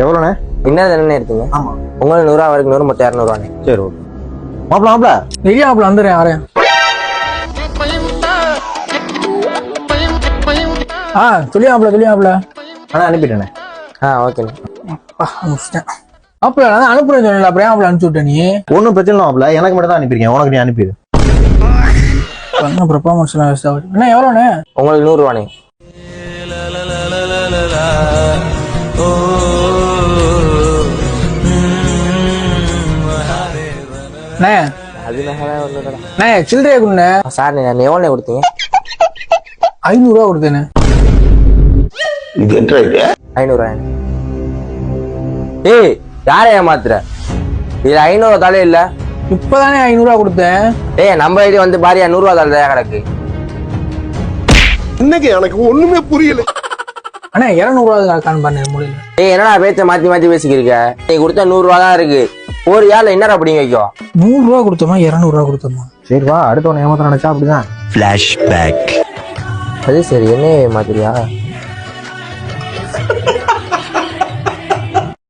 எவ்வளோண்ணே? இன்னும் தானே இருக்குங்க. ஆமா. உங்களுக்கு 100 வரைக்கும் 100 மட்டும் 200 சரி ஓகே. மாப்பிள நிறைய மாப்பிள வந்துடுறேன் வரேன். சொல்லி மாப்பிள ஆனா அனுப்பிட்டேனே. ஓகேண்ணே. மாப்பிள நான் அனுப்புறேன் சொன்னல, அப்புறம் மாப்பிள அனுப்பிச்சு விட்ட நீ? ஒன்றும் பிரச்சனை இல்லை மாப்பிள, எனக்கு மட்டும் தான் அனுப்பியிருக்கேன், உனக்கு நீ அனுப்பிடு. பெர்ஃபார்மன்ஸ் என்ன எவ்வளோண்ணே? உங்களுக்கு 100 சில்லறையா கொடுண்ணே. சார் நீங்க எவ்வளோ கொடுத்தீங்க? 500 ரூபா கொடுத்தேண்ணே. இது என்ன இது? 500. ஏய் யாரை ஏமாத்துற? இதுல 500 தாலே இல்ல. இப்பதானே 500 ரூபா கொடுத்தேன். ஏய் நம்ம ஐடி வந்து பாரியா 100 ரூபா தாலே கிடக்கு. இன்னைக்கு எனக்கு ஒண்ணுமே புரியல. அண்ணா 200 ரூபா காண பண்ண முடியல. ஏய் என்னடா பேச்ச மாத்தி மாத்தி பேசிக்கிருக்க? நீ கொடுத்த 100 ரூபா தான் இருக்கு. ஒரு யாழ் என்னடா அப்படிங்க வைக்கோ? 100 ரூபா கொடுத்தோமா 200 ரூபா கொடுத்தோமா? சரி வா, அடுத்தவனை ஏமாத்த நினைச்சா அப்படிதான். Flashback. அது சரி, என்ன ஏமாத்துறியா?